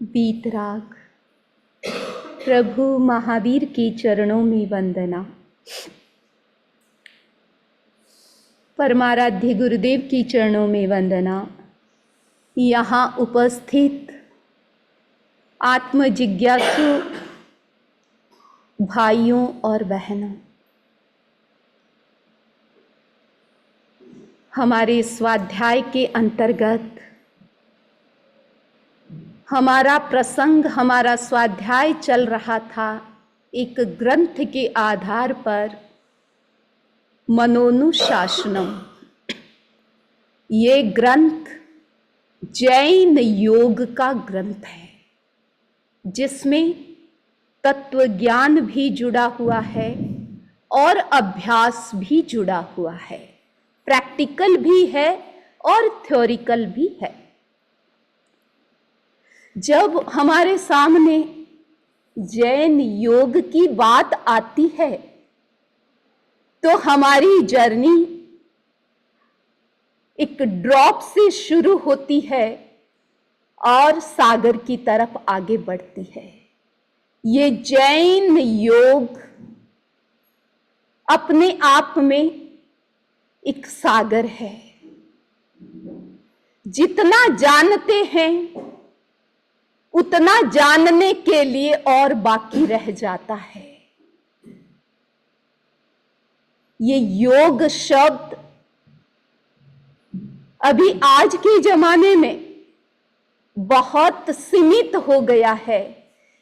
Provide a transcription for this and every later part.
वीतराग। प्रभु महावीर के चरणों में वंदना। परमाराध्य गुरुदेव के चरणों में वंदना। यहाँ उपस्थित आत्म जिज्ञासु भाइयों और बहनों, हमारे स्वाध्याय के अंतर्गत हमारा प्रसंग, हमारा स्वाध्याय चल रहा था एक ग्रंथ के आधार पर, मनोनुशासनम। ये ग्रंथ जैन योग का ग्रंथ है, जिसमें तत्व ज्ञान भी जुड़ा हुआ है और अभ्यास भी जुड़ा हुआ है, प्रैक्टिकल भी है और थ्योरिकल भी है। जब हमारे सामने जैन योग की बात आती है तो हमारी जर्नी एक ड्रॉप से शुरू होती है और सागर की तरफ आगे बढ़ती है। ये जैन योग अपने आप में एक सागर है। जितना जानते हैं उतना जानने के लिए और बाकी रह जाता है। ये योग शब्द अभी आज के जमाने में बहुत सीमित हो गया है,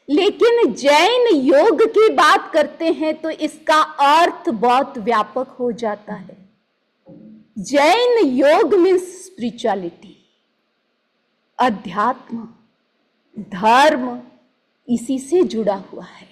लेकिन जैन योग की बात करते हैं तो इसका अर्थ बहुत व्यापक हो जाता है। जैन योग मीन्स स्पिरिचुअलिटी, अध्यात्म, धर्म इसी से जुड़ा हुआ है।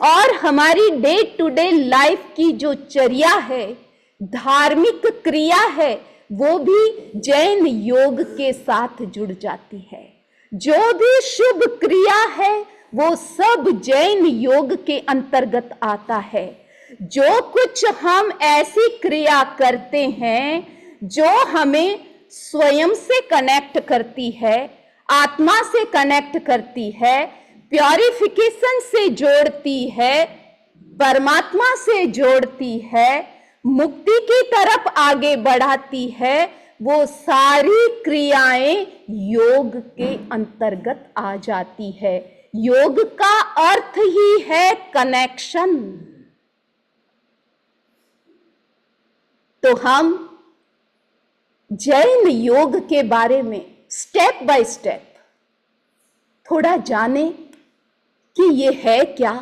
और हमारी डे टू डे लाइफ की जो चर्या है, धार्मिक क्रिया है, वो भी जैन योग के साथ जुड़ जाती है। जो भी शुभ क्रिया है वो सब जैन योग के अंतर्गत आता है। जो कुछ हम ऐसी क्रिया करते हैं जो हमें स्वयं से कनेक्ट करती है, आत्मा से कनेक्ट करती है, प्योरिफिकेशन से जोड़ती है, परमात्मा से जोड़ती है, मुक्ति की तरफ आगे बढ़ाती है, वो सारी क्रियाएं योग के अंतर्गत आ जाती है। योग का अर्थ ही है कनेक्शन। तो हम जैन योग के बारे में स्टेप बाय स्टेप थोड़ा जाने कि ये है क्या।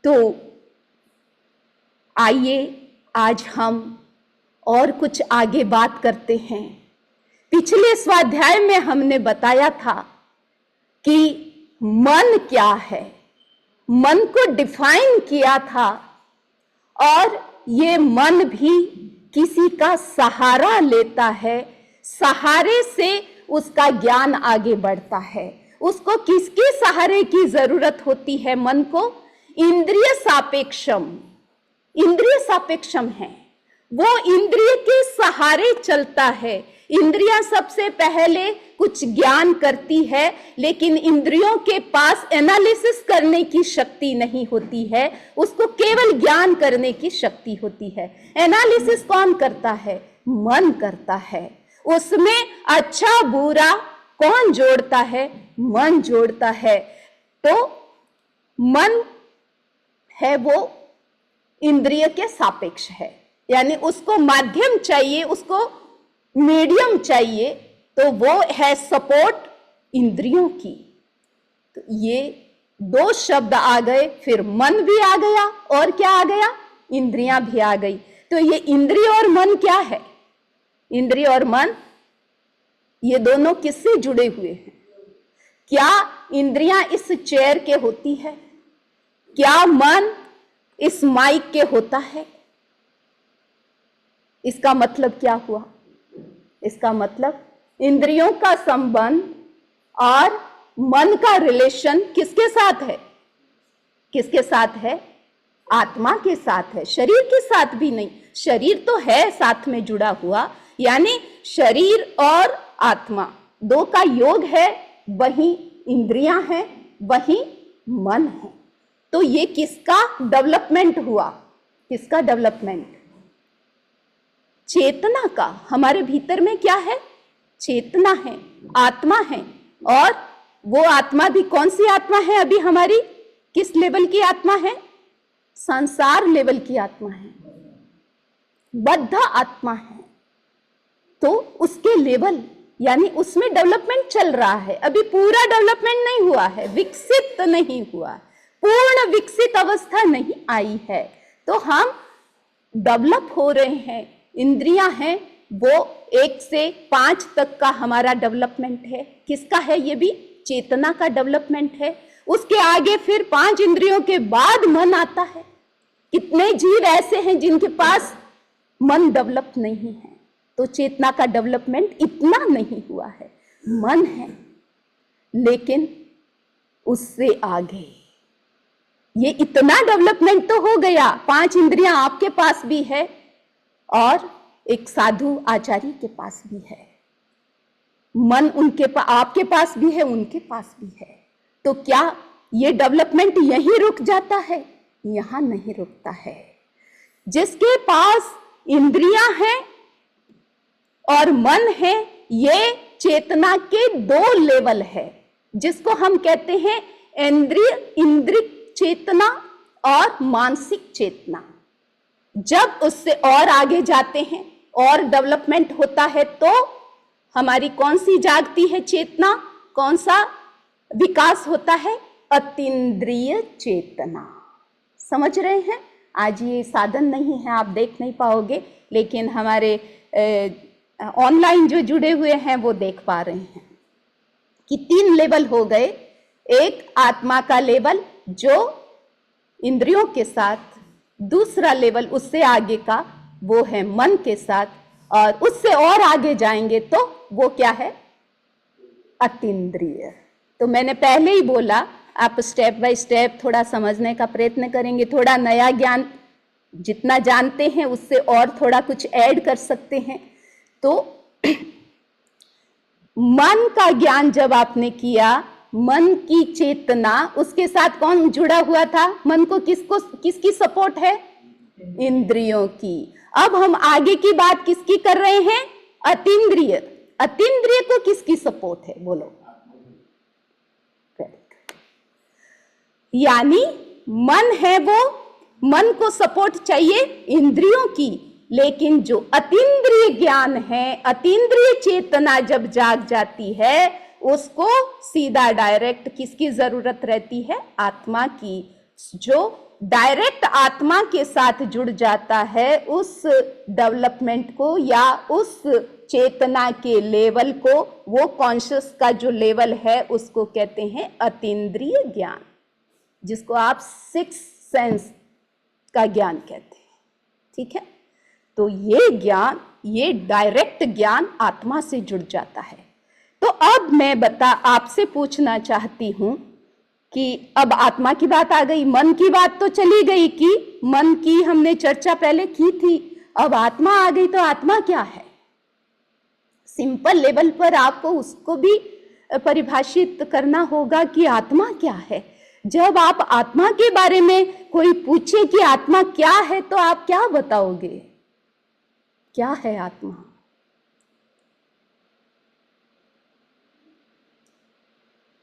तो आइए आज हम और कुछ आगे बात करते हैं। पिछले स्वाध्याय में हमने बताया था कि मन क्या है, मन को डिफाइन किया था, और ये मन भी किसी का सहारा लेता है, सहारे से उसका ज्ञान आगे बढ़ता है। उसको किसके सहारे की जरूरत होती है? मन को इंद्रिय सापेक्षम, इंद्रिय सापेक्षम है, वो इंद्रिय के सहारे चलता है। इंद्रियां सबसे पहले कुछ ज्ञान करती है, लेकिन इंद्रियों के पास एनालिसिस करने की शक्ति नहीं होती है, उसको केवल ज्ञान करने की शक्ति होती है। एनालिसिस कौन करता है? मन करता है। उसमें अच्छा बुरा कौन जोड़ता है? मन जोड़ता है। तो मन है वो इंद्रिय के सापेक्ष है, यानी उसको माध्यम चाहिए, उसको मीडियम चाहिए, तो वो है सपोर्ट इंद्रियों की। तो ये दो शब्द आ गए, फिर मन भी आ गया, और क्या आ गया? इंद्रियां भी आ गई। तो ये इंद्रिय और मन क्या है? इंद्रिय और मन ये दोनों किससे जुड़े हुए हैं? क्या इंद्रियां इस चेयर के होती है? क्या मन इस माइक के होता है? इसका मतलब क्या हुआ? इसका मतलब इंद्रियों का संबंध और मन का रिलेशन किसके साथ है? किसके साथ है? आत्मा के साथ है, शरीर के साथ भी नहीं। शरीर तो है साथ में जुड़ा हुआ, यानी शरीर और आत्मा दो का योग है, वही इंद्रियां हैं, वही मन है। तो ये किसका डेवलपमेंट हुआ? किसका डेवलपमेंट? चेतना का। हमारे भीतर में क्या है? चेतना है, आत्मा है। और वो आत्मा भी कौन सी आत्मा है? अभी हमारी किस लेवल की आत्मा है? संसार लेवल की आत्मा है, बद्ध आत्मा है। तो उसके लेवल यानी उसमें डेवलपमेंट चल रहा है, अभी पूरा डेवलपमेंट नहीं हुआ है, विकसित नहीं हुआ, पूर्ण विकसित अवस्था नहीं आई है। तो हम डेवलप हो रहे हैं। इंद्रियां हैं, वो 1 से 5 तक का हमारा डेवलपमेंट है। किसका है? ये भी चेतना का डेवलपमेंट है। उसके आगे फिर 5 इंद्रियों के बाद मन आता है। कितने जीव ऐसे हैं जिनके पास मन डेवलप नहीं है? तो चेतना का डेवलपमेंट इतना नहीं हुआ है। मन है, लेकिन उससे आगे ये इतना डेवलपमेंट तो हो गया। 5 इंद्रियां आपके पास भी है और एक साधु आचार्य के पास भी है। मन आपके पास भी है, उनके पास भी है। तो क्या ये डेवलपमेंट यहीं रुक जाता है? यहां नहीं रुकता है। जिसके पास इंद्रियां हैं और मन है, ये चेतना के 2 लेवल है, जिसको हम कहते हैं इंद्रिय चेतना और मानसिक चेतना। जब उससे और आगे जाते हैं और डेवलपमेंट होता है, तो हमारी कौन सी जागती है चेतना? कौन सा विकास होता है? अतीन्द्रिय चेतना। समझ रहे हैं? आज ये साधन नहीं है, आप देख नहीं पाओगे, लेकिन हमारे ऑनलाइन जो जुड़े हुए हैं वो देख पा रहे हैं कि 3 लेवल हो गए। एक आत्मा का लेवल जो इंद्रियों के साथ, दूसरा लेवल उससे आगे का वो है मन के साथ, और उससे और आगे जाएंगे तो वो क्या है? अतीन्द्रिय। तो मैंने पहले ही बोला, आप स्टेप बाय स्टेप थोड़ा समझने का प्रयत्न करेंगे, थोड़ा नया ज्ञान जितना जानते हैं उससे और थोड़ा कुछ ऐड कर सकते हैं। तो मन का ज्ञान जब आपने किया, मन की चेतना, उसके साथ कौन जुड़ा हुआ था? मन को किसकी सपोर्ट है? इंद्रियों की। अब हम आगे की बात किसकी कर रहे हैं? अतीन्द्रिय। अतीन्द्रिय को किसकी सपोर्ट है? बोलो। यानी मन है, वो मन को सपोर्ट चाहिए इंद्रियों की, लेकिन जो अतीन्द्रिय ज्ञान है, अतीन्द्रिय चेतना जब जाग जाती है, उसको सीधा डायरेक्ट किसकी जरूरत रहती है? आत्मा की। जो डायरेक्ट आत्मा के साथ जुड़ जाता है, उस डेवलपमेंट को या उस चेतना के लेवल को, वो कॉन्शियस का जो लेवल है, उसको कहते हैं अतीन्द्रिय ज्ञान, जिसको आप 6 सेंस का ज्ञान कहते हैं। ठीक है? तो ये ज्ञान, ये डायरेक्ट ज्ञान आत्मा से जुड़ जाता है। तो अब मैं आपसे पूछना चाहती हूं कि अब आत्मा की बात आ गई, मन की बात तो चली गई कि मन की हमने चर्चा पहले की थी, अब आत्मा आ गई। तो आत्मा क्या है? सिंपल लेवल पर आपको उसको भी परिभाषित करना होगा कि आत्मा क्या है। जब आप आत्मा के बारे में कोई पूछे कि आत्मा क्या है, तो आप क्या बताओगे? क्या है आत्मा?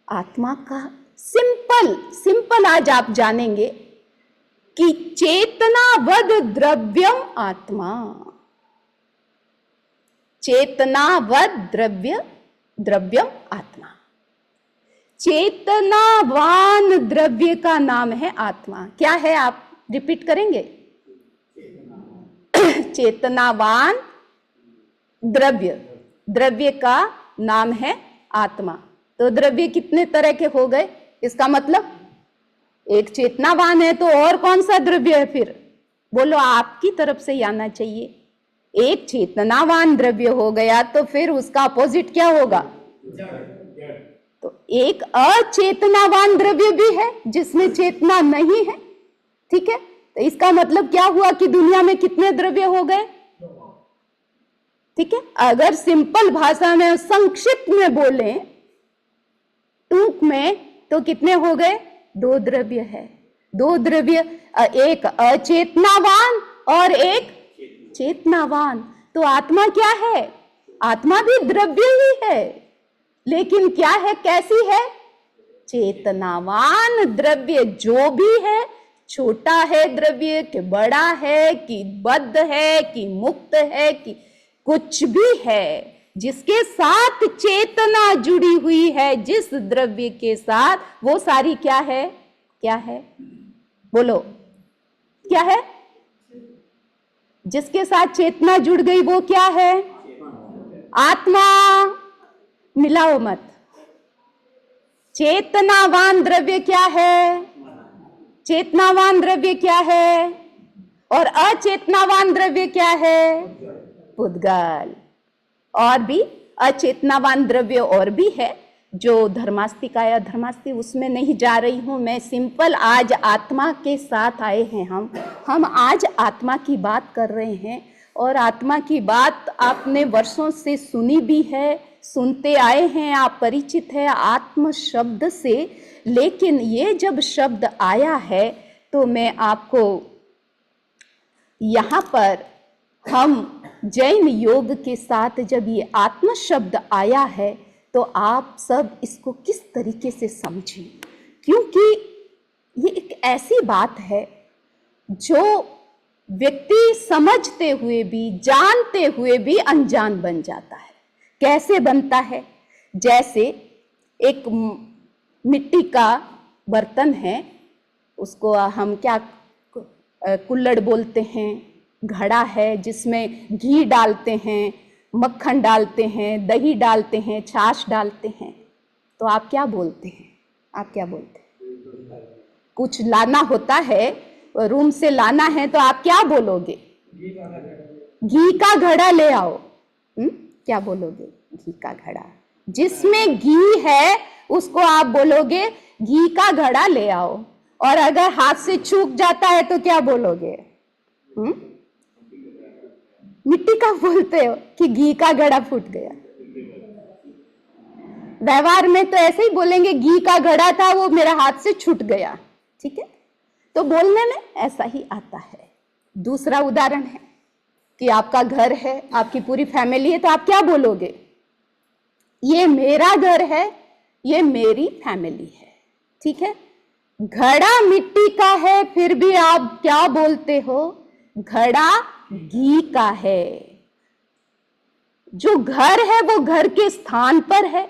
आत्मा का सिंपल आज आप जानेंगे कि चेतनावद द्रव्यम आत्मा। चेतनावद द्रव्यम आत्मा। चेतनावान द्रव्य का नाम है आत्मा। क्या है? आप रिपीट करेंगे? चेतनावान द्रव्य का नाम है आत्मा। तो द्रव्य कितने तरह के हो गए? इसका मतलब एक चेतनावान है, तो और कौन सा द्रव्य है फिर? बोलो, आपकी तरफ से आना चाहिए। एक चेतनावान द्रव्य हो गया, तो फिर उसका अपोजिट क्या होगा? तो एक अचेतनावान द्रव्य भी है जिसमें चेतना नहीं है। ठीक है? तो इसका मतलब क्या हुआ कि दुनिया में कितने द्रव्य हो गए? ठीक है, अगर सिंपल भाषा में संक्षिप्त में बोले टूक में, तो कितने हो गए? 2 द्रव्य है। 2 द्रव्य, एक अचेतनावान और एक चेतनावान। तो आत्मा क्या है? आत्मा भी द्रव्य ही है, लेकिन क्या है, कैसी है? चेतनावान द्रव्य। जो भी है, छोटा है द्रव्य कि बड़ा है कि बद्ध है कि मुक्त है कि कुछ भी है, जिसके साथ चेतना जुड़ी हुई है, जिस द्रव्य के साथ, वो सारी क्या है? क्या है? बोलो, क्या है? जिसके साथ चेतना जुड़ गई वो क्या है? आत्मा। मिलाओ मत। चेतनावान द्रव्य क्या है? चेतनावान द्रव्य क्या है? और अचेतनावान द्रव्य क्या है? पुद्गल। और भी अचेतनावान द्रव्य और भी है, जो धर्मास्तिका या धर्मास्ति, उसमें नहीं जा रही हूं मैं। सिंपल आज आत्मा के साथ आए हैं हम आज आत्मा की बात कर रहे हैं। और आत्मा की बात आपने वर्षों से सुनी भी है, सुनते आए हैं, आप परिचित है आत्म शब्द से। लेकिन ये जब शब्द आया है तो मैं आपको यहाँ पर, हम जैन योग के साथ जब ये आत्म शब्द आया है तो आप सब इसको किस तरीके से समझें, क्योंकि ये एक ऐसी बात है जो व्यक्ति समझते हुए भी, जानते हुए भी अनजान बन जाता है। कैसे बनता है? जैसे एक मिट्टी का बर्तन है, उसको हम क्या कुल्हड़ बोलते हैं, घड़ा है जिसमें घी डालते हैं, मक्खन डालते हैं, दही डालते हैं, छाछ डालते हैं। तो आप क्या बोलते हैं? आप क्या बोलते हैं? कुछ लाना होता है, रूम से लाना है, तो आप क्या बोलोगे? घी का घड़ा ले आओ। क्या बोलोगे? घी का घड़ा। जिसमें घी है उसको आप बोलोगे घी का घड़ा ले आओ। और अगर हाथ से चूक जाता है तो क्या बोलोगे? मिट्टी का बोलते हो कि घी का घड़ा फूट गया। व्यवहार में तो ऐसे ही बोलेंगे, घी का घड़ा था, वो मेरा हाथ से छूट गया। ठीक है, तो बोलने में ऐसा ही आता है। दूसरा उदाहरण है कि आपका घर है, आपकी पूरी फैमिली है, तो आप क्या बोलोगे? ये मेरा घर है, ये मेरी फैमिली है। ठीक है, घड़ा मिट्टी का है, फिर भी आप क्या बोलते हो? घड़ा घी का है। जो घर है वो घर के स्थान पर है,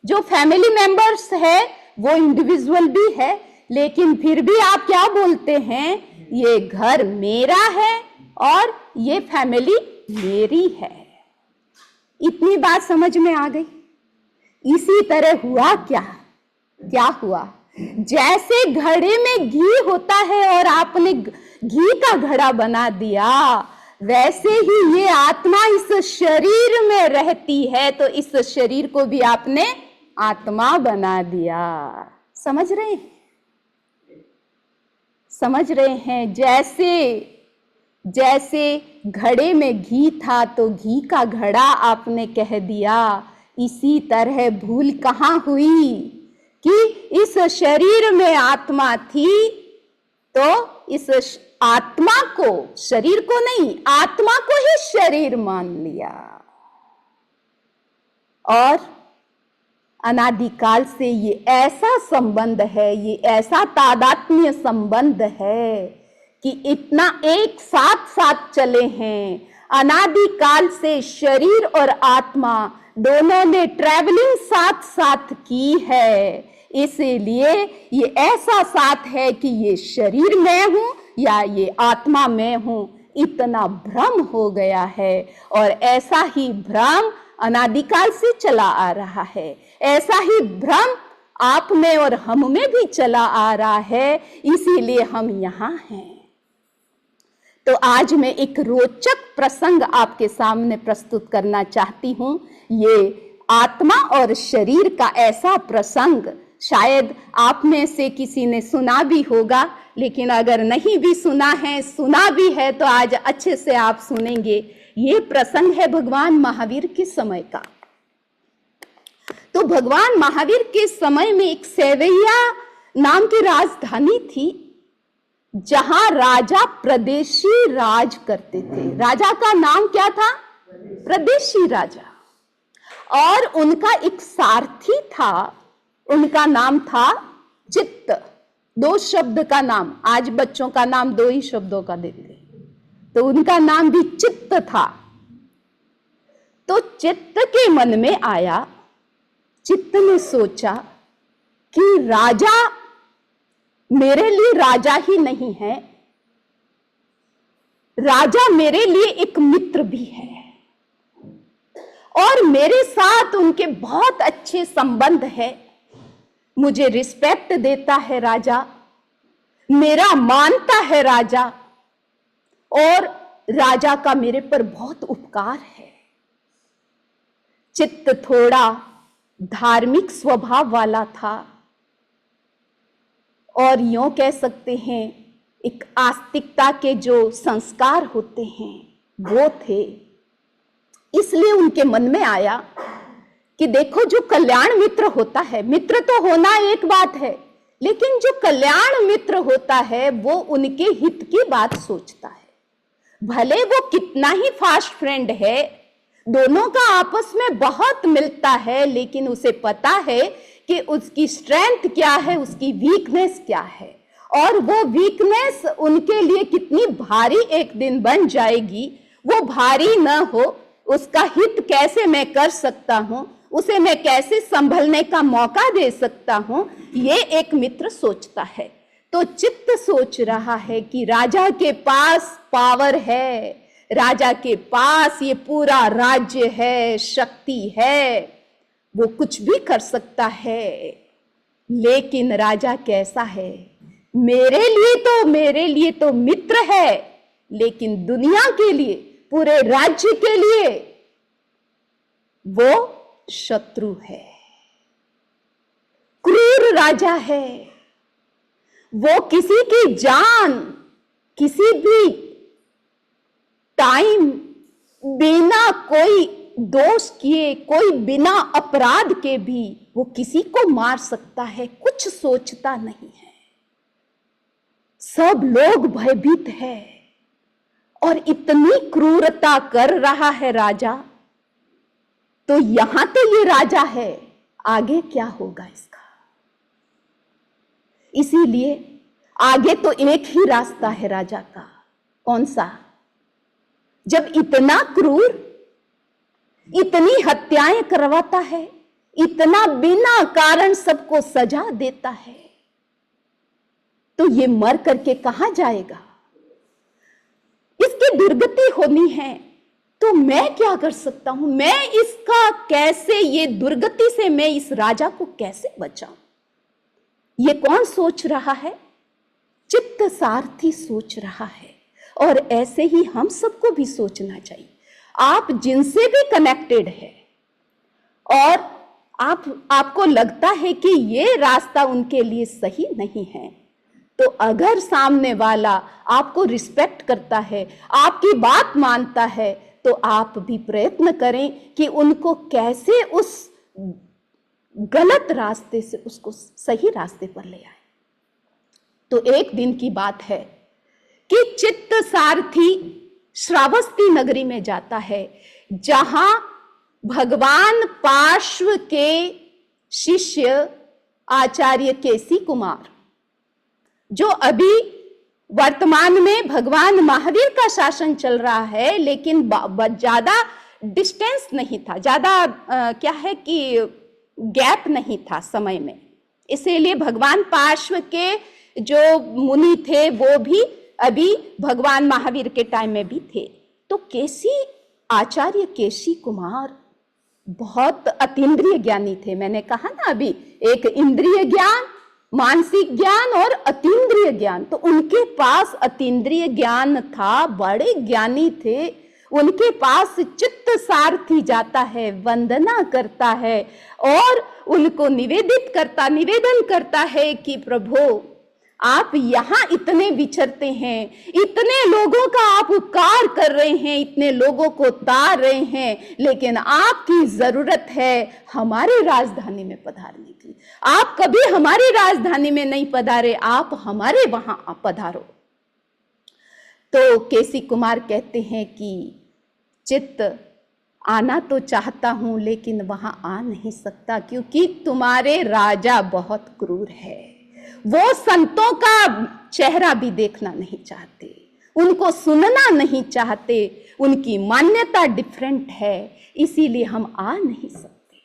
जो फैमिली मेंबर्स है वो इंडिविजुअल भी है, लेकिन फिर भी आप क्या बोलते हैं? ये घर मेरा है और ये फैमिली मेरी है। इतनी बात समझ में आ गई? इसी तरह हुआ क्या हुआ? जैसे घड़े में घी होता है और आपने घी का घड़ा बना दिया, वैसे ही ये आत्मा इस शरीर में रहती है, तो इस शरीर को भी आपने आत्मा बना दिया। समझ रहे हैं? समझ रहे हैं? जैसे घड़े में घी था तो घी का घड़ा आपने कह दिया, इसी तरह भूल कहाँ हुई कि इस शरीर में आत्मा थी, तो इस आत्मा को, शरीर को नहीं, आत्मा को ही शरीर मान लिया। और अनादिकाल से ये ऐसा संबंध है, ये ऐसा तादात्म्य संबंध है कि इतना एक साथ साथ चले हैं। अनादिकाल से शरीर और आत्मा दोनों ने ट्रैवलिंग साथ साथ की है, इसलिए ये ऐसा साथ है कि ये शरीर में हूं या ये आत्मा में हूं, इतना भ्रम हो गया है। और ऐसा ही भ्रम अनादिकाल से चला आ रहा है, ऐसा ही भ्रम आप में और हम में भी चला आ रहा है, इसीलिए हम यहाँ हैं। तो आज मैं एक रोचक प्रसंग आपके सामने प्रस्तुत करना चाहती हूँ। ये आत्मा और शरीर का ऐसा प्रसंग शायद आप में से किसी ने सुना भी होगा, लेकिन अगर नहीं भी सुना है, सुना भी है, तो आज अच्छे से आप सुनेंगे। ये प्रसंग है भगवान महावीर के समय का। तो भगवान महावीर के समय में एक सेवैया नाम की राजधानी थी, जहां राजा प्रदेशी राज करते थे। राजा का नाम क्या था? प्रदेशी राजा। और उनका एक सारथी था, उनका नाम था चित्त। 2 शब्द का नाम, आज बच्चों का नाम 2 ही शब्दों का देते, तो उनका नाम भी चित्त था। तो चित्त के मन में आया, चित्त ने सोचा कि राजा मेरे लिए राजा ही नहीं है, राजा मेरे लिए एक मित्र भी है, और मेरे साथ उनके बहुत अच्छे संबंध है। मुझे रिस्पेक्ट देता है राजा, मेरा मानता है राजा, और राजा का मेरे पर बहुत उपकार है। चित्त थोड़ा धार्मिक स्वभाव वाला था, और यूं कह सकते हैं एक आस्तिकता के जो संस्कार होते हैं वो थे। इसलिए उनके मन में आया कि देखो, जो कल्याण मित्र होता है, मित्र तो होना एक बात है, लेकिन जो कल्याण मित्र होता है वो उनके हित की बात सोचता है। भले वो कितना ही फास्ट फ्रेंड है, दोनों का आपस में बहुत मिलता है, लेकिन उसे पता है कि उसकी स्ट्रेंथ क्या है, उसकी वीकनेस क्या है, और वो वीकनेस उनके लिए कितनी भारी एक दिन बन जाएगी। वो भारी न हो, उसका हित कैसे मैं कर सकता हूं, उसे मैं कैसे संभलने का मौका दे सकता हूं, ये एक मित्र सोचता है। तो चित्त सोच रहा है कि राजा के पास पावर है, राजा के पास ये पूरा राज्य है, शक्ति है, वो कुछ भी कर सकता है। लेकिन राजा कैसा है? मेरे लिए तो मित्र है, लेकिन दुनिया के लिए, पूरे राज्य के लिए वो शत्रु है, क्रूर राजा है। वो किसी की जान किसी भी टाइम बिना कोई दोष किए, कोई बिना अपराध के भी वो किसी को मार सकता है, कुछ सोचता नहीं है। सब लोग भयभीत है, और इतनी क्रूरता कर रहा है राजा। तो यहां तो ये राजा है, आगे क्या होगा इसका? इसीलिए आगे तो एक ही रास्ता है राजा का। कौन सा? जब इतना क्रूर, इतनी हत्याएं करवाता है, इतना बिना कारण सबको सजा देता है, तो ये मर करके कहां जाएगा? इसकी दुर्गति होनी है, तो मैं क्या कर सकता हूं? मैं इसका कैसे, ये दुर्गति से मैं इस राजा को कैसे बचाऊं? ये कौन सोच रहा है? चित्त सारथी सोच रहा है। और ऐसे ही हम सबको भी सोचना चाहिए। आप जिनसे भी कनेक्टेड है और आपको लगता है कि ये रास्ता उनके लिए सही नहीं है, तो अगर सामने वाला आपको रिस्पेक्ट करता है, आपकी बात मानता है, तो आप भी प्रयत्न करें कि उनको कैसे उस गलत रास्ते से उसको सही रास्ते पर ले आए। तो एक दिन की बात है कि चित्त सारथी श्रावस्ती नगरी में जाता है, जहां भगवान पार्श्व के शिष्य आचार्य केसी कुमार, जो अभी वर्तमान में भगवान महावीर का शासन चल रहा है, लेकिन ज्यादा डिस्टेंस नहीं था, ज्यादा क्या है कि गैप नहीं था समय में, इसीलिए भगवान पार्श्व के जो मुनि थे वो भी अभी भगवान महावीर के टाइम में भी थे। तो केसी आचार्य केसी कुमार बहुत अतीन्द्रिय ज्ञानी थे। मैंने कहा ना अभी, एक इंद्रिय ज्ञान, मानसिक ज्ञान और अतीन्द्रिय ज्ञान। तो उनके पास अतीन्द्रिय ज्ञान था, बड़े ज्ञानी थे। उनके पास चित्त सारथी जाता है, वंदना करता है और उनको निवेदन करता है कि प्रभु, आप यहाँ इतने विचरते हैं, इतने लोगों का आप उपकार कर रहे हैं, इतने लोगों को तार रहे हैं, लेकिन आपकी जरूरत है हमारी राजधानी में पधारने की। आप कभी हमारी राजधानी में नहीं पधारे, आप हमारे वहां पधारो। तो केसी कुमार कहते हैं कि चित्त आना तो चाहता हूं लेकिन वहां आ नहीं सकता, क्योंकि तुम्हारे राजा बहुत क्रूर है। वो संतों का चेहरा भी देखना नहीं चाहते, उनको सुनना नहीं चाहते, उनकी मान्यता डिफरेंट है, इसीलिए हम आ नहीं सकते।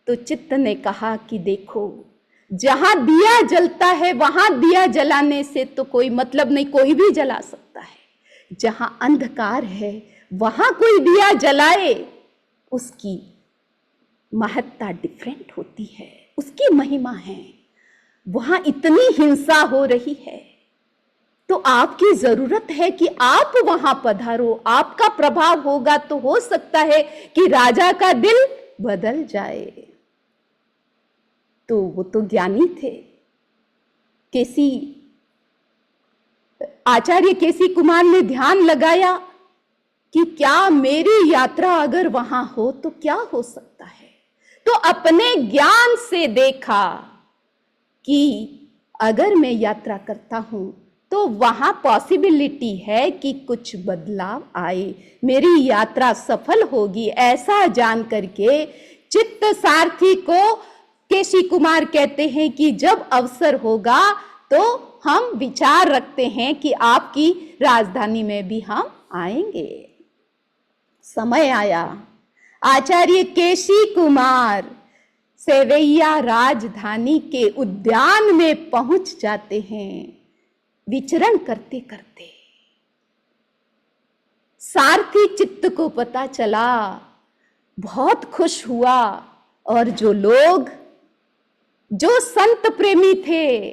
तो चित्त ने कहा कि देखो, जहां दिया जलता है वहां दिया जलाने से तो कोई मतलब नहीं, कोई भी जला सकता है। जहां अंधकार है वहां कोई दिया जलाए, उसकी महत्ता डिफरेंट होती है, उसकी महिमा है। वहां इतनी हिंसा हो रही है, तो आपकी जरूरत है कि आप वहां पधारो। आपका प्रभाव होगा तो हो सकता है कि राजा का दिल बदल जाए। तो वो तो ज्ञानी थे। आचार्य केसी कुमार ने ध्यान लगाया कि क्या मेरी यात्रा अगर वहां हो तो क्या हो सकता है। तो अपने ज्ञान से देखा कि अगर मैं यात्रा करता हूं तो वहां पॉसिबिलिटी है कि कुछ बदलाव आए, मेरी यात्रा सफल होगी। ऐसा जान करके चित्त सारथी को केसी कुमार कहते हैं कि जब अवसर होगा तो हम विचार रखते हैं कि आपकी राजधानी में भी हम आएंगे। समय आया, आचार्य केसी कुमार सेवैया राजधानी के उद्यान में पहुंच जाते हैं। विचरण करते करते सारथी चित्त को पता चला, बहुत खुश हुआ। और जो लोग, जो संत प्रेमी थे,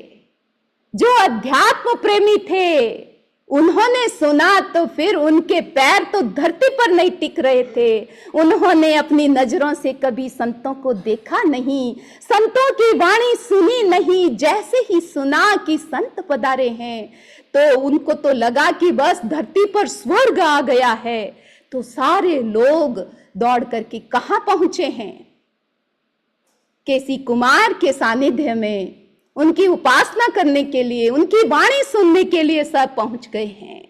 जो अध्यात्म प्रेमी थे, उन्होंने सुना तो फिर उनके पैर तो धरती पर नहीं टिक रहे थे। उन्होंने अपनी नजरों से कभी संतों को देखा नहीं, संतों की वाणी सुनी नहीं। जैसे ही सुना कि संत पधारे हैं तो उनको तो लगा कि बस धरती पर स्वर्ग आ गया है। तो सारे लोग दौड़ करके कहां पहुंचे हैं? केसी कुमार के सानिध्य में, उनकी उपासना करने के लिए, उनकी वाणी सुनने के लिए सब पहुंच गए हैं।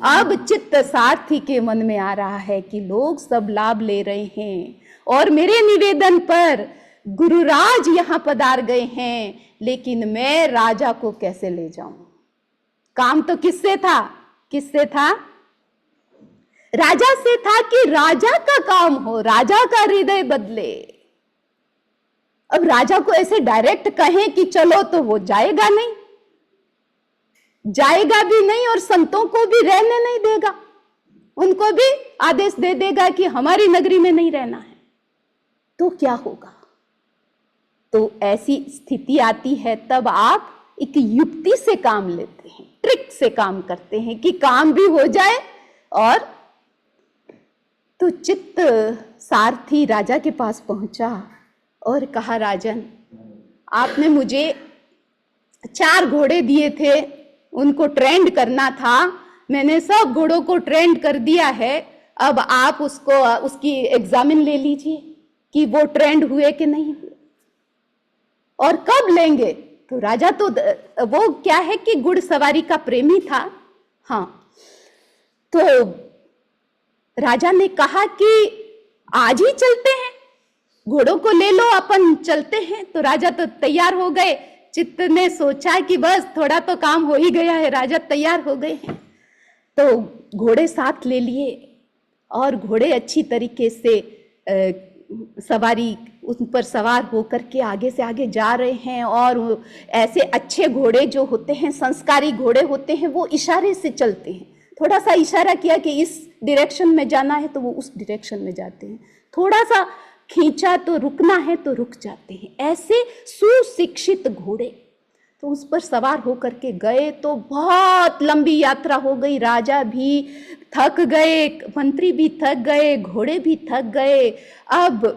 अब चित्त सारथी के मन में आ रहा है कि लोग सब लाभ ले रहे हैं और मेरे निवेदन पर गुरुराज यहां पधार गए हैं, लेकिन मैं राजा को कैसे ले जाऊं? काम तो किससे था? किससे था? राजा से था कि राजा का काम हो, राजा का हृदय बदले। अब राजा को ऐसे डायरेक्ट कहें कि चलो तो वो जाएगा नहीं, जाएगा भी नहीं और संतों को भी रहने नहीं देगा, उनको भी आदेश दे देगा कि हमारी नगरी में नहीं रहना है। तो क्या होगा? तो ऐसी स्थिति आती है, तब आप एक युक्ति से काम लेते हैं, ट्रिक से काम करते हैं कि काम भी हो जाए। और तो चित्त सारथी राजा के पास पहुंचा और कहा, राजन, आपने मुझे 4 घोड़े दिए थे, उनको ट्रेंड करना था, मैंने सब घोड़ों को ट्रेंड कर दिया है। अब आप उसकी एग्जामिन ले लीजिए कि वो ट्रेंड हुए कि नहीं हुए, और कब लेंगे। तो राजा तो वो क्या है कि घुड़सवारी का प्रेमी था। हाँ, तो राजा ने कहा कि आज ही चलते हैं, घोड़ों को ले लो, अपन चलते हैं। तो राजा तो तैयार हो गए। चित्त ने सोचा कि बस थोड़ा तो काम हो ही गया है, राजा तैयार हो गए हैं। तो घोड़े साथ ले लिए और घोड़े अच्छी तरीके से सवारी, उन पर सवार होकर के आगे से आगे जा रहे हैं। और ऐसे अच्छे घोड़े जो होते हैं, संस्कारी घोड़े होते हैं, वो इशारे से चलते हैं। थोड़ा सा इशारा किया कि इस डायरेक्शन में जाना है तो वो उस डायरेक्शन में जाते हैं, थोड़ा सा खींचा तो रुकना है तो रुक जाते हैं। ऐसे सुशिक्षित घोड़े। तो उस पर सवार होकर के गए तो बहुत लंबी यात्रा हो गई। राजा भी थक गए, मंत्री भी थक गए, घोड़े भी थक गए। अब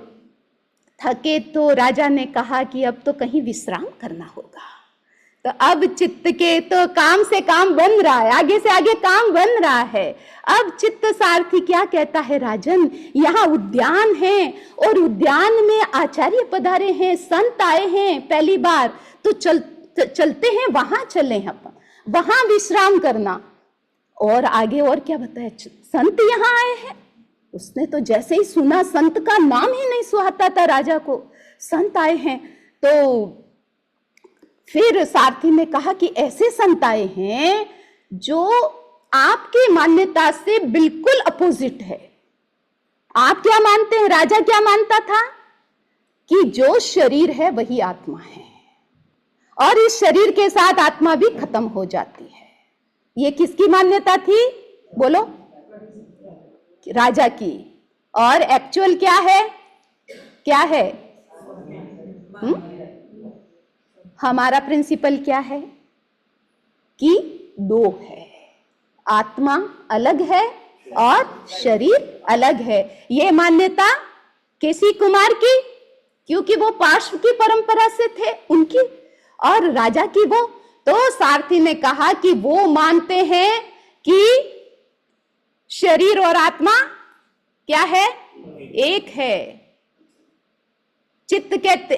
थके तो राजा ने कहा कि अब तो कहीं विश्राम करना होगा। तो अब चित्त के तो काम से काम बन रहा है, आगे से आगे काम बन रहा है। अब चित्त सारथी क्या कहता है, राजन यहाँ उद्यान है और उद्यान में आचार्य पधारे हैं, संत आए हैं पहली बार, तो चलते हैं वहां, चले अपन वहां विश्राम करना। और आगे और क्या बताया, संत यहाँ आए हैं। उसने तो जैसे ही सुना, संत का नाम ही नहीं सुहाता था राजा को, संत आए हैं। तो फिर सारथी ने कहा कि ऐसे संत आए हैं जो आपकी मान्यता से बिल्कुल अपोजिट है। आप क्या मानते हैं, राजा क्या मानता था कि जो शरीर है वही आत्मा है और इस शरीर के साथ आत्मा भी खत्म हो जाती है। ये किसकी मान्यता थी, बोलो, राजा की। और एक्चुअल क्या है, क्या है? हमारा प्रिंसिपल क्या है कि दो है, आत्मा अलग है और शरीर अलग है। ये मान्यता केसी कुमार की, क्योंकि वो पार्श्व की परंपरा से थे उनकी, और राजा की वो। तो सारथी ने कहा कि वो मानते हैं कि शरीर और आत्मा क्या है, एक है। चित्त कहते,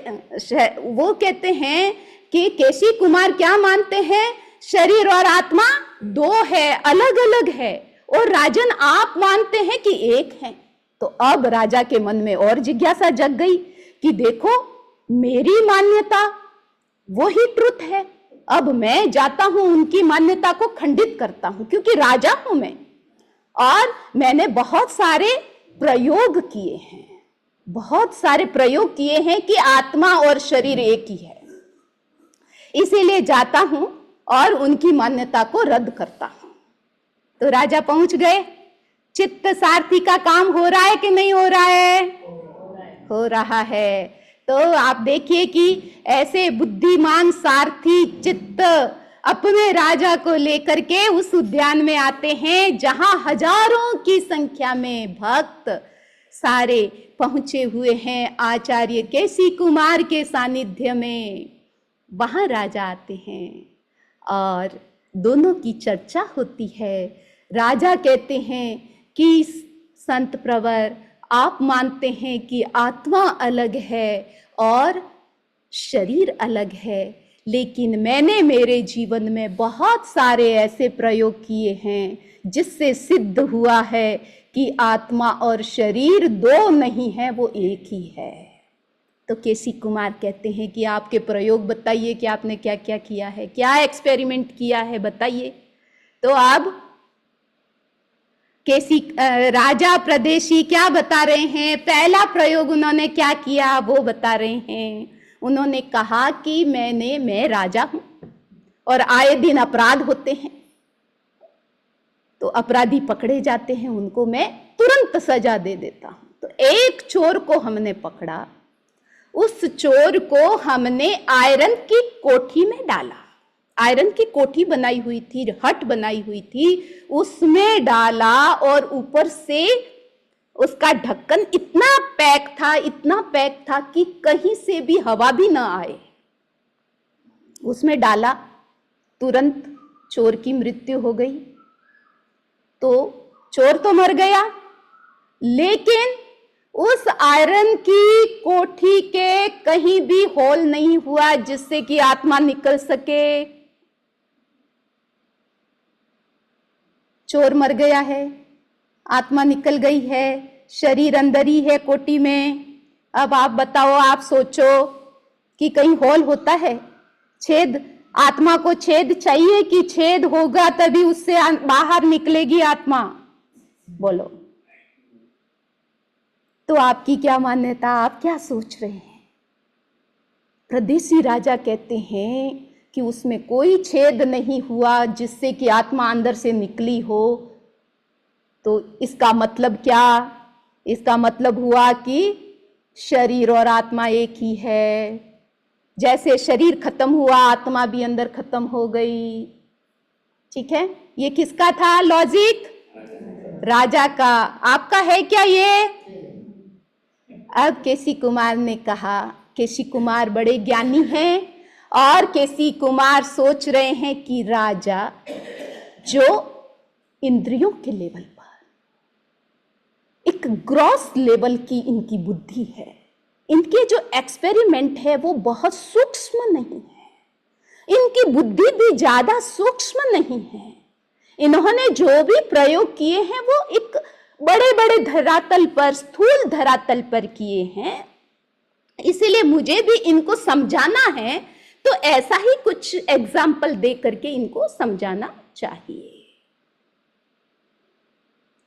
वो कहते हैं कि केसी कुमार क्या मानते हैं, शरीर और आत्मा दो है, अलग अलग है। और राजन आप मानते हैं कि एक है। तो अब राजा के मन में और जिज्ञासा जग गई कि देखो, मेरी मान्यता वो ही ट्रुथ है, अब मैं जाता हूं उनकी मान्यता को खंडित करता हूं, क्योंकि राजा हूं मैं और मैंने बहुत सारे प्रयोग किए हैं, बहुत सारे प्रयोग किए हैं कि आत्मा और शरीर एक ही है। इसीलिए जाता हूं और उनकी मान्यता को रद्द करता हूं। तो राजा पहुंच गए। चित्त सारथी का काम हो रहा है कि नहीं हो रहा है? हो रहा है। तो आप देखिए कि ऐसे बुद्धिमान सारथी चित्त अपने राजा को लेकर के उस उद्यान में आते हैं जहां हजारों की संख्या में भक्त सारे पहुंचे हुए हैं आचार्य केसी कुमार के सानिध्य में। वहां राजा आते हैं और दोनों की चर्चा होती है। राजा कहते हैं कि संत प्रवर, आप मानते हैं कि आत्मा अलग है और शरीर अलग है, लेकिन मैंने मेरे जीवन में बहुत सारे ऐसे प्रयोग किए हैं जिससे सिद्ध हुआ है कि आत्मा और शरीर दो नहीं है, वो एक ही है। तो केसी कुमार कहते हैं कि आपके प्रयोग बताइए कि आपने क्या क्या किया है, क्या एक्सपेरिमेंट किया है, बताइए। तो अब केसी राजा प्रदेशी क्या बता रहे हैं, पहला प्रयोग उन्होंने क्या किया वो बता रहे हैं। उन्होंने कहा कि मैं राजा हूं और आए दिन अपराध होते हैं, तो अपराधी पकड़े जाते हैं, उनको मैं तुरंत सजा दे देता हूं। तो एक चोर को हमने पकड़ा, उस चोर को हमने आयरन की कोठी में डाला, आयरन की कोठी बनाई हुई थी, हट बनाई हुई थी, उसमें डाला और ऊपर से उसका ढक्कन इतना पैक था कि कहीं से भी हवा भी ना आए। उसमें डाला, तुरंत चोर की मृत्यु हो गई। तो चोर तो मर गया, लेकिन उस आयरन की कोठी के कहीं भी होल नहीं हुआ जिससे कि आत्मा निकल सके। चोर मर गया है, आत्मा निकल गई है, शरीर अंदर ही है कोठी में। अब आप बताओ, आप सोचो कि कहीं होल होता है, छेद, आत्मा को छेद चाहिए कि छेद होगा तभी उससे बाहर निकलेगी आत्मा, बोलो। तो आपकी क्या मान्यता, आप क्या सोच रहे हैं? प्रदेशी राजा कहते हैं कि उसमें कोई छेद नहीं हुआ जिससे कि आत्मा अंदर से निकली हो। तो इसका मतलब क्या? इसका मतलब हुआ कि शरीर और आत्मा एक ही है। जैसे शरीर खत्म हुआ, आत्मा भी अंदर खत्म हो गई। ठीक है, ये किसका था लॉजिक? राजा का। आपका है क्या ये? अब केसी कुमार ने कहा, केसी कुमार बड़े ज्ञानी हैं और केसी कुमार सोच रहे हैं कि राजा जो इंद्रियों के लेवल पर, एक ग्रॉस लेवल की इनकी बुद्धि है, इनके जो एक्सपेरिमेंट है वो बहुत सूक्ष्म नहीं है, इनकी बुद्धि भी ज्यादा सूक्ष्म नहीं है। इन्होंने जो भी प्रयोग किए हैं वो एक बड़े बड़े धरातल पर, स्थूल धरातल पर किए हैं। इसीलिए मुझे भी इनको समझाना है तो ऐसा ही कुछ एग्जाम्पल दे करके इनको समझाना चाहिए।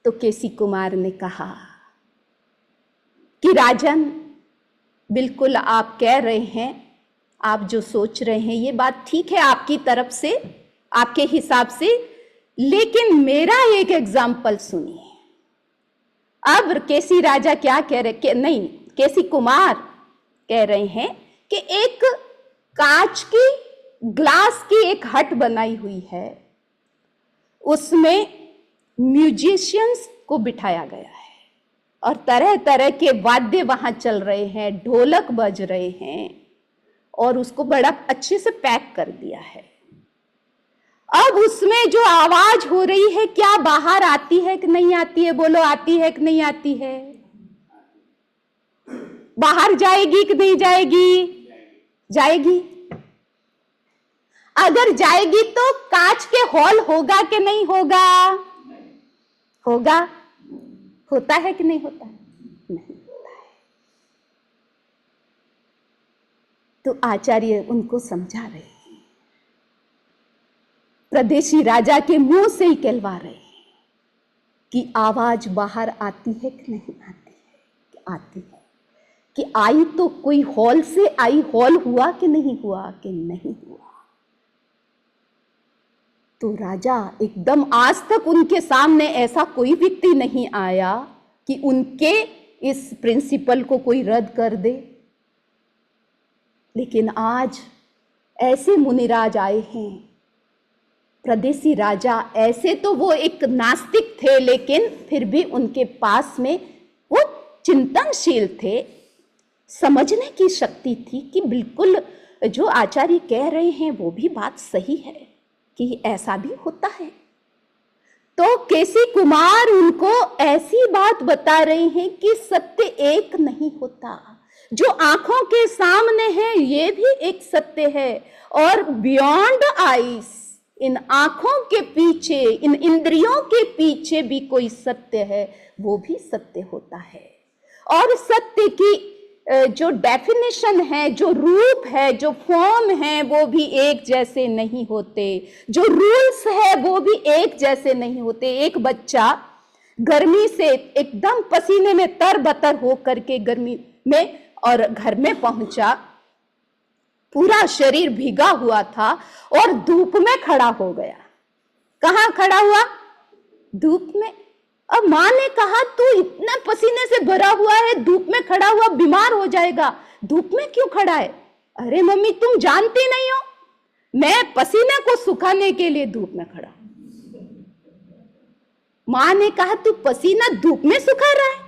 तो केसी कुमार ने कहा कि राजन, बिल्कुल आप कह रहे हैं, आप जो सोच रहे हैं ये बात ठीक है आपकी तरफ से, आपके हिसाब से, लेकिन मेरा एक एग्जाम्पल सुनिए। अब केसी राजा क्या कह रहे, नहीं केसी कुमार कह रहे हैं कि एक कांच की, ग्लास की एक हट बनाई हुई है, उसमें म्यूजिशियंस को बिठाया गया है और तरह तरह के वाद्य वहां चल रहे हैं, ढोलक बज रहे हैं और उसको बड़ा अच्छे से पैक कर दिया है। अब उसमें जो आवाज हो रही है क्या बाहर आती है कि नहीं आती है? बोलो, आती है कि नहीं आती है? बाहर जाएगी कि नहीं जाएगी? जाएगी। अगर जाएगी तो कांच के हॉल होगा कि नहीं होगा? होगा। होता है कि नहीं होता है? नहीं होता है। तो आचार्य उनको समझा रहे हैं, प्रदेशी राजा के मुंह से ही कहलवा रहे हैं कि आवाज बाहर आती है कि नहीं आती है? कि आती है। कि आई तो कोई हॉल से आई, हॉल हुआ कि नहीं हुआ? कि नहीं हुआ। तो राजा एकदम, आज तक उनके सामने ऐसा कोई व्यक्ति नहीं आया कि उनके इस प्रिंसिपल को कोई रद्द कर दे, लेकिन आज ऐसे मुनिराज आए हैं। प्रदेशी राजा, ऐसे तो वो एक नास्तिक थे, लेकिन फिर भी उनके पास में वो चिंतनशील थे, समझने की शक्ति थी कि बिल्कुल जो आचार्य कह रहे हैं वो भी बात सही है, कि ऐसा भी होता है। तो केसी कुमार उनको ऐसी बात बता रहे हैं कि सत्य एक नहीं होता, जो आंखों के सामने है ये भी एक सत्य है, और बियॉन्ड आईज, इन आंखों के पीछे, इन इंद्रियों के पीछे भी कोई सत्य है, वो भी सत्य होता है। और सत्य की जो डेफिनेशन है, जो रूप है, जो फॉर्म है, वो भी एक जैसे नहीं होते, जो रूल्स है वो भी एक जैसे नहीं होते। एक बच्चा गर्मी से एकदम पसीने में तरबतर हो करके गर्मी में और घर में पहुंचा, पूरा शरीर भीगा हुआ था और धूप में खड़ा हो गया। कहाँ खड़ा हुआ? धूप में। अब माँ ने कहा तू इतना पसीने से भरा हुआ है, धूप में खड़ा हुआ, बीमार हो जाएगा, धूप में क्यों खड़ा है? अरे मम्मी तुम जानती नहीं हो, मैं पसीने को सुखाने के लिए धूप में खड़ा हूं। माँ ने कहा तू पसीना धूप में सुखा रहा है?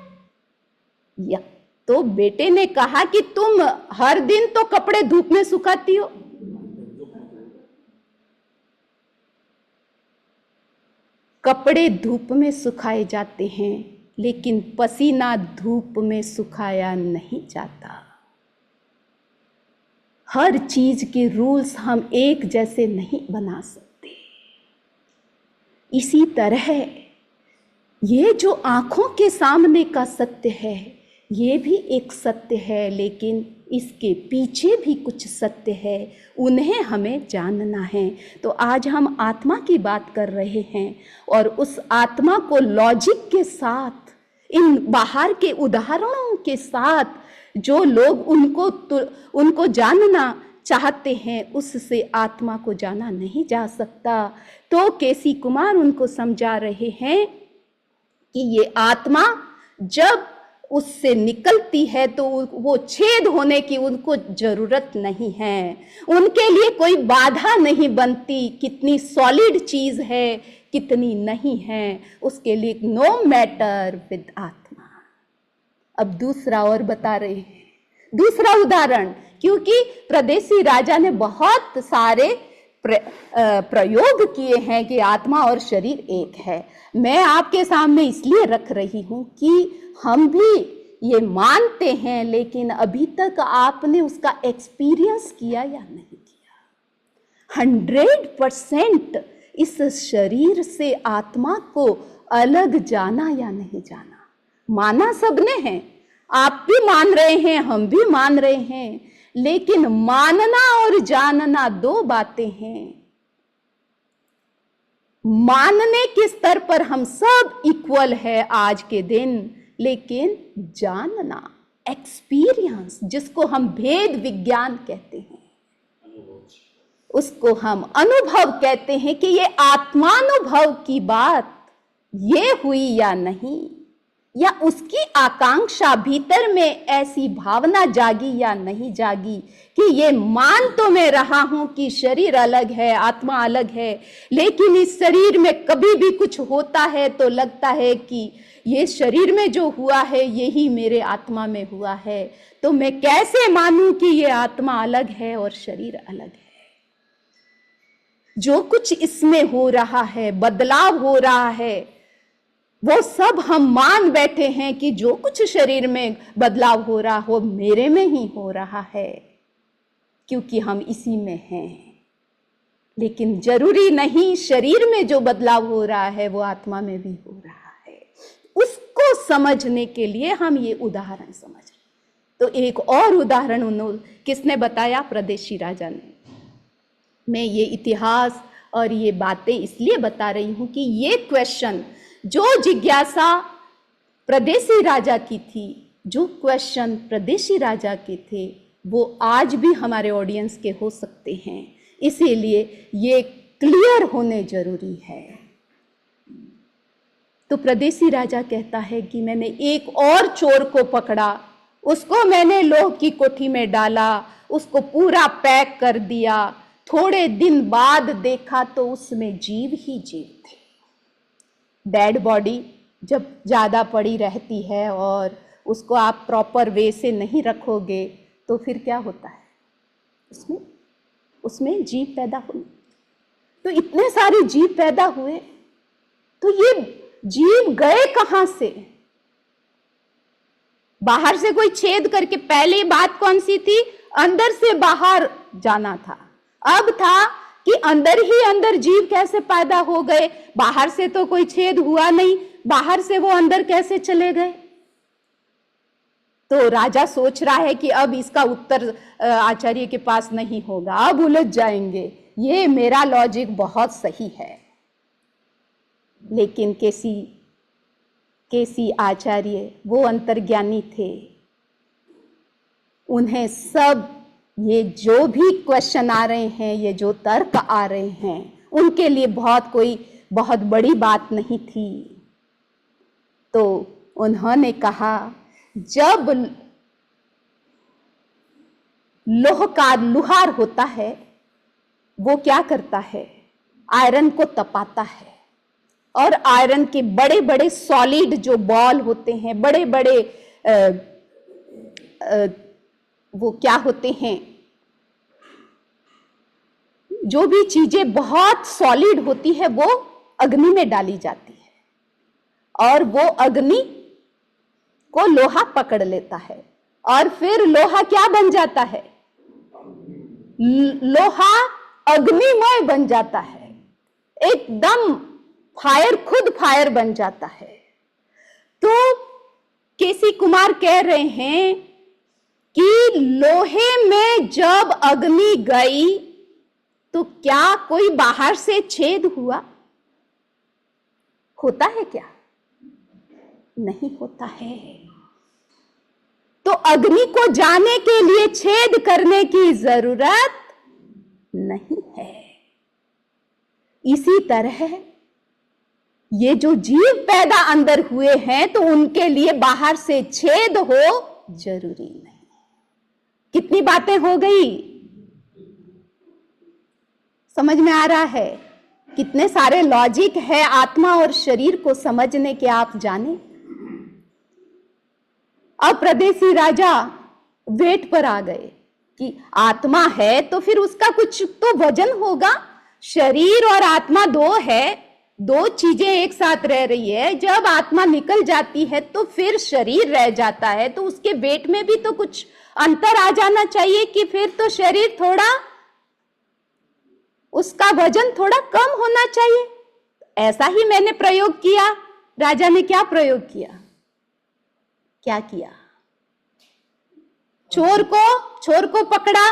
या तो बेटे ने कहा कि तुम हर दिन तो कपड़े धूप में सुखाती हो। कपड़े धूप में सुखाए जाते हैं, लेकिन पसीना धूप में सुखाया नहीं जाता। हर चीज के रूल्स हम एक जैसे नहीं बना सकते। इसी तरह ये जो आंखों के सामने का सत्य है, ये भी एक सत्य है, लेकिन इसके पीछे भी कुछ सत्य है, उन्हें हमें जानना है। तो आज हम आत्मा की बात कर रहे हैं, और उस आत्मा को लॉजिक के साथ, इन बाहर के उदाहरणों के साथ जो लोग उनको जानना चाहते हैं, उससे आत्मा को जाना नहीं जा सकता। तो केसी कुमार उनको समझा रहे हैं कि ये आत्मा जब उससे निकलती है तो वो छेद होने की उनको जरूरत नहीं है, उनके लिए कोई बाधा नहीं बनती। कितनी सॉलिड चीज है, कितनी नहीं है, उसके लिए नो मैटर विद आत्मा। अब दूसरा और बता रहे हैं, दूसरा उदाहरण क्योंकि प्रदेशी राजा ने बहुत सारे प्रयोग किए हैं कि आत्मा और शरीर एक है। मैं आपके सामने इसलिए रख रही हूं कि हम भी ये मानते हैं, लेकिन अभी तक आपने उसका एक्सपीरियंस किया या नहीं किया। 100% इस शरीर से आत्मा को अलग जाना या नहीं जाना, माना सबने है। आप भी मान रहे हैं, हम भी मान रहे हैं, लेकिन मानना और जानना दो बातें हैं। मानने के स्तर पर हम सब इक्वल है आज के दिन, लेकिन जानना, एक्सपीरियंस, जिसको हम भेद विज्ञान कहते हैं, उसको हम अनुभव कहते हैं कि ये आत्मानुभव की बात ये हुई या नहीं, या उसकी आकांक्षा भीतर में ऐसी भावना जागी या नहीं जागी कि ये मान तो मैं रहा हूं कि शरीर अलग है, आत्मा अलग है, लेकिन इस शरीर में कभी भी कुछ होता है तो लगता है कि ये शरीर में जो हुआ है यही मेरे आत्मा में हुआ है। तो मैं कैसे मानूं कि ये आत्मा अलग है और शरीर अलग है? जो कुछ इसमें हो रहा है, बदलाव हो रहा है, वो सब हम मान बैठे हैं कि जो कुछ शरीर में बदलाव हो रहा हो मेरे में ही हो रहा है, क्योंकि हम इसी में हैं। लेकिन जरूरी नहीं शरीर में जो बदलाव हो रहा है वो आत्मा में भी हो रहा है। उसको समझने के लिए हम ये उदाहरण समझ रहे। तो एक और उदाहरण उन्होंने किसने बताया? प्रदेशी राजा ने। मैं ये इतिहास और ये बातें इसलिए बता रही हूं कि ये क्वेश्चन, जो जिज्ञासा प्रदेशी राजा की थी, जो क्वेश्चन प्रदेशी राजा के थे, वो आज भी हमारे ऑडियंस के हो सकते हैं। इसीलिए ये क्लियर होने जरूरी है। तो प्रदेशी राजा कहता है कि मैंने एक और चोर को पकड़ा, उसको मैंने लोह की कोठी में डाला, उसको पूरा पैक कर दिया। थोड़े दिन बाद देखा तो उसमें जीव ही जीव थे। डेड बॉडी जब ज़्यादा पड़ी रहती है और उसको आप प्रॉपर वे से नहीं रखोगे तो फिर क्या होता है? उसमें जीव पैदा हुए। तो इतने सारे जीव पैदा हुए, तो ये जीव गए कहाँ से? बाहर से कोई छेद करके, पहले बात कौन सी थी? अंदर से बाहर जाना था। अब था कि अंदर ही अंदर जीव कैसे पैदा हो गए? बाहर से तो कोई छेद हुआ नहीं, बाहर से वो अंदर कैसे चले गए? तो राजा सोच रहा है कि अब इसका उत्तर आचार्य के पास नहीं होगा, अब उलझ जाएंगे। ये मेरा लॉजिक बहुत सही है। लेकिन केसी आचार्य वो अंतर्ज्ञानी थे, उन्हें सब ये जो भी क्वेश्चन आ रहे हैं, ये जो तर्क आ रहे हैं, उनके लिए बहुत बड़ी बात नहीं थी। तो उन्होंने कहा, जब लोहार होता है वो क्या करता है? आयरन को तपाता है, और आयरन के बड़े बड़े सॉलिड जो बॉल होते हैं, बड़े बड़े वो क्या होते हैं, जो भी चीजें बहुत सॉलिड होती है वो अग्नि में डाली जाती है, और वो अग्नि को लोहा पकड़ लेता है, और फिर लोहा क्या बन जाता है? लोहा अग्निमय बन जाता है, एकदम फायर, खुद फायर बन जाता है। तो केसी कुमार कह रहे हैं कि लोहे में जब अग्नि गई तो क्या कोई बाहर से छेद हुआ? होता है क्या? नहीं होता है। तो अग्नि को जाने के लिए छेद करने की जरूरत नहीं है। इसी तरह ये जो जीव पैदा अंदर हुए हैं, तो उनके लिए बाहर से छेद हो जरूरी नहीं। कितनी बातें हो गई? समझ में आ रहा है? कितने सारे लॉजिक है आत्मा और शरीर को समझने के, आप जाने। अब प्रदेशी राजा वेट पर आ गए कि आत्मा है तो फिर उसका कुछ तो वजन होगा। शरीर और आत्मा दो है, दो चीजें एक साथ रह रही है। जब आत्मा निकल जाती है तो फिर शरीर रह जाता है, तो उसके वेट में भी तो कुछ अंतर आ जाना चाहिए कि फिर तो शरीर थोड़ा, उसका वजन थोड़ा कम होना चाहिए। ऐसा ही मैंने प्रयोग किया। राजा ने क्या प्रयोग किया, क्या किया? चोर को पकड़ा,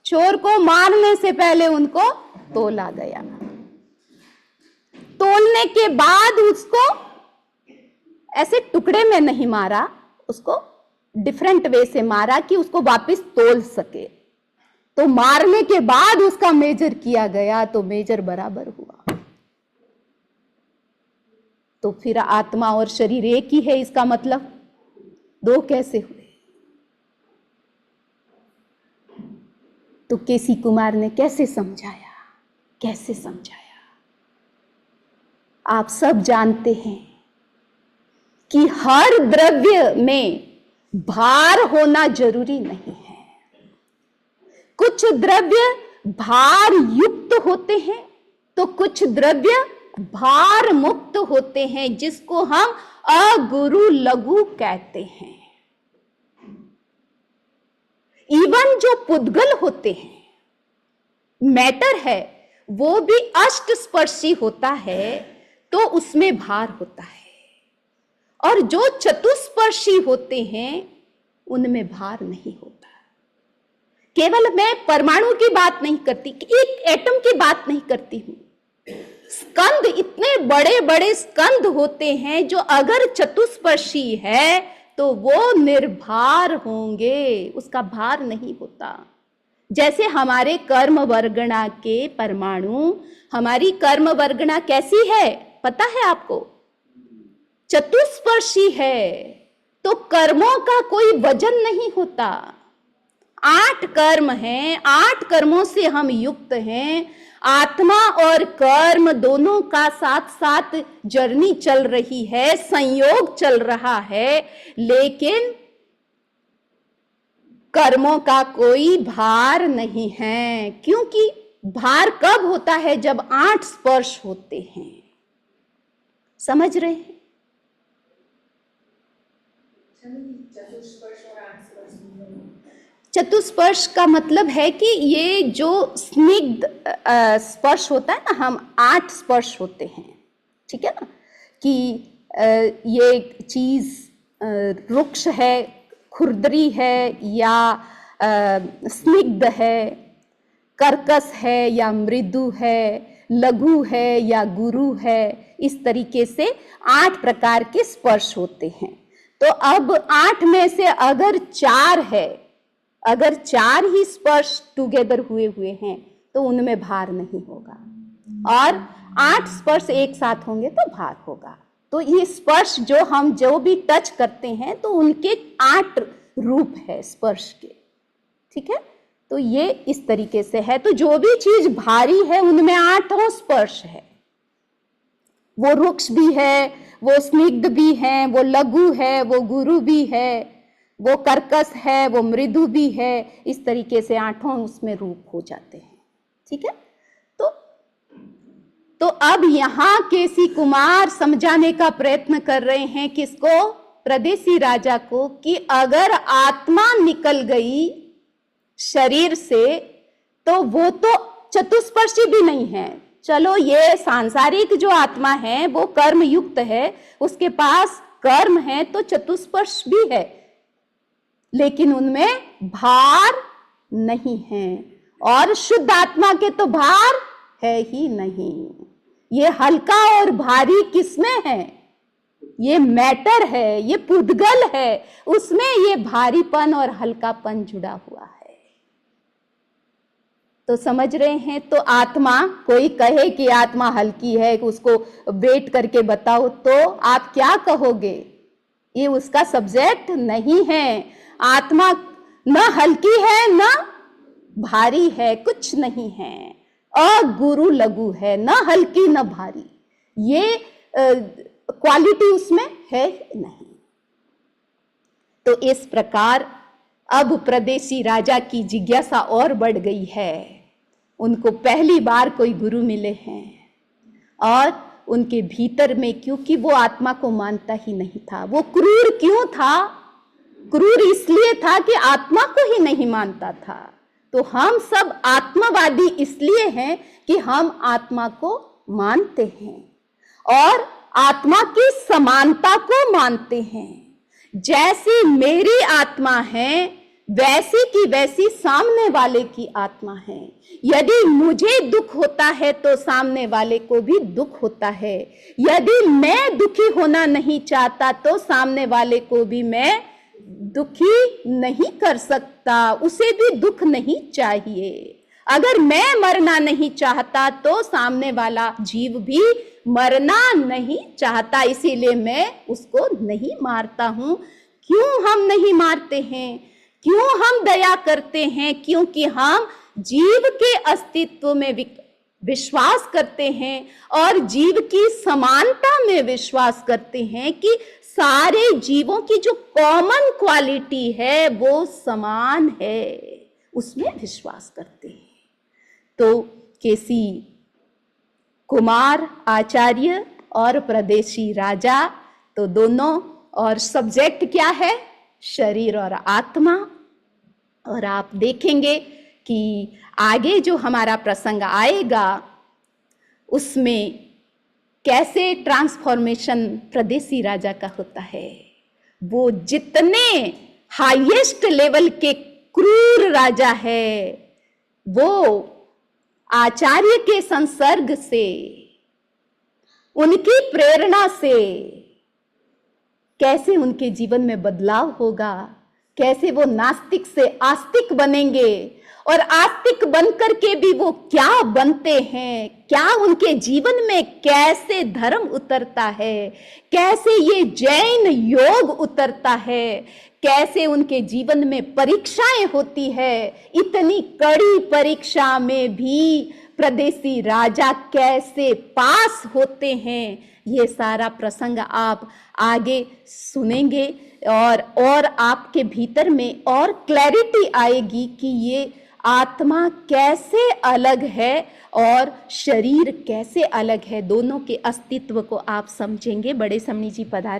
चोर को मारने से पहले उनको तोला गया। तोलने के बाद उसको ऐसे टुकड़े में नहीं मारा, उसको डिफरेंट वे से मारा कि उसको वापस तोल सके। तो मारने के बाद उसका मेजर किया गया तो मेजर बराबर हुआ। तो फिर आत्मा और शरीर एक ही है, इसका मतलब दो कैसे हुए? तो केसी कुमार ने कैसे समझाया, कैसे समझाया? आप सब जानते हैं कि हर द्रव्य में भार होना जरूरी नहीं है। कुछ द्रव्य भार युक्त होते हैं तो कुछ द्रव्य भार मुक्त होते हैं, जिसको हम अगुरु लघु कहते हैं। इवन जो पुद्गल होते हैं, मैटर है, वो भी अष्ट स्पर्शी होता है तो उसमें भार होता है। और जो चतुस्पर्शी होते हैं उनमें भार नहीं होता। केवल मैं परमाणु की बात नहीं करती, एक एटम की बात नहीं करती हूं। स्कंद, इतने बड़े बड़े स्कंद होते हैं जो अगर चतुस्पर्शी है तो वो निर्भार होंगे, उसका भार नहीं होता। जैसे हमारे कर्म वर्गणा के परमाणु, हमारी कर्म वर्गणा कैसी है पता है आपको? चतुस्पर्शी है, तो कर्मों का कोई वजन नहीं होता। 8 कर्म हैं, 8 कर्मों से हम युक्त हैं। आत्मा और कर्म दोनों का साथ साथ जर्नी चल रही है, संयोग चल रहा है, लेकिन कर्मों का कोई भार नहीं है। क्योंकि भार कब होता है? जब 8 स्पर्श होते हैं। समझ रहे हैं? चतुस्पर्श का मतलब है कि ये जो स्निग्ध स्पर्श होता है ना, हम 8 स्पर्श होते हैं, ठीक है ना? कि ये चीज रुक्ष है, खुरदरी है, या स्निग्ध है, कर्कश है या मृदु है, लघु है या गुरु है। इस तरीके से 8 प्रकार के स्पर्श होते हैं। तो अब 8 में से अगर 4 है, अगर 4 ही स्पर्श टुगेदर हुए हैं तो उनमें भार नहीं होगा, और 8 स्पर्श एक साथ होंगे तो भार होगा। तो ये स्पर्श जो हम जो भी टच करते हैं तो उनके 8 रूप है स्पर्श के, ठीक है? तो ये इस तरीके से है। तो जो भी चीज भारी है उनमें 8 स्पर्श है। वो रुक्ष भी है, वो स्निग्ध भी है, वो लघु है, वो गुरु भी है, वो कर्कश है, वो मृदु भी है। इस तरीके से 8 उसमें रूप हो जाते हैं, ठीक है? तो अब यहां केसी कुमार समझाने का प्रयत्न कर रहे हैं किसको? प्रदेशी राजा को, कि अगर आत्मा निकल गई शरीर से तो वो तो चतुस्पर्शी भी नहीं है। चलो, ये सांसारिक जो आत्मा है वो कर्म युक्त है, उसके पास कर्म है तो चतुस्पर्श भी है, लेकिन उनमें भार नहीं है। और शुद्ध आत्मा के तो भार है ही नहीं। ये हल्का और भारी किसमें है? ये मैटर है, ये पुद्गल है, उसमें ये भारीपन और हल्कापन जुड़ा हुआ है। तो समझ रहे हैं? तो आत्मा, कोई कहे कि आत्मा हल्की है, उसको वेट करके बताओ, तो आप क्या कहोगे? ये उसका सब्जेक्ट नहीं है। आत्मा न हल्की है न भारी है, कुछ नहीं है, अगुरु लघु है, न हल्की न भारी। ये क्वालिटी उसमें है नहीं। तो इस प्रकार अब प्रदेशी राजा की जिज्ञासा और बढ़ गई है। उनको पहली बार कोई गुरु मिले हैं और उनके भीतर में, क्योंकि वो आत्मा को मानता ही नहीं था, वो क्रूर क्यों था? क्रूर इसलिए था कि आत्मा को ही नहीं मानता था। तो हम सब आत्मवादी इसलिए हैं कि हम आत्मा को मानते हैं और आत्मा की समानता को मानते हैं। जैसी मेरी आत्मा है वैसी की वैसी सामने वाले की आत्मा है। यदि मुझे दुख होता है तो सामने वाले को भी दुख होता है। यदि मैं दुखी होना नहीं चाहता तो सामने वाले को भी मैं दुखी नहीं कर सकता, उसे भी दुख नहीं चाहिए। अगर मैं मरना नहीं चाहता तो सामने वाला जीव भी मरना नहीं चाहता, इसीलिए मैं उसको नहीं मारता हूं। क्यों हम नहीं मारते हैं? क्यों हम दया करते हैं? क्योंकि हम जीव के अस्तित्व में विश्वास करते हैं और जीव की समानता में विश्वास करते हैं कि सारे जीवों की जो कॉमन क्वालिटी है वो समान है, उसमें विश्वास करते हैं। तो केसी कुमार आचार्य और प्रदेशी राजा तो दोनों, और सब्जेक्ट क्या है? शरीर और आत्मा। और आप देखेंगे कि आगे जो हमारा प्रसंग आएगा उसमें कैसे ट्रांसफॉर्मेशन प्रदेशी राजा का होता है। वो जितने हाईएस्ट लेवल के क्रूर राजा है, वो आचार्य के संसर्ग से, उनकी प्रेरणा से कैसे उनके जीवन में बदलाव होगा, कैसे वो नास्तिक से आस्तिक बनेंगे और आस्तिक बनकर के भी वो क्या बनते हैं, क्या उनके जीवन में कैसे धर्म उतरता है, कैसे ये जैन योग उतरता है, कैसे उनके जीवन में परीक्षाएं होती है। इतनी कड़ी परीक्षा में भी प्रदेशी राजा कैसे पास होते हैं, ये सारा प्रसंग आप आगे सुनेंगे और आपके भीतर में और क्लैरिटी आएगी कि ये आत्मा कैसे अलग है और शरीर कैसे अलग है। दोनों के अस्तित्व को आप समझेंगे। बड़े समनी जी पधारे।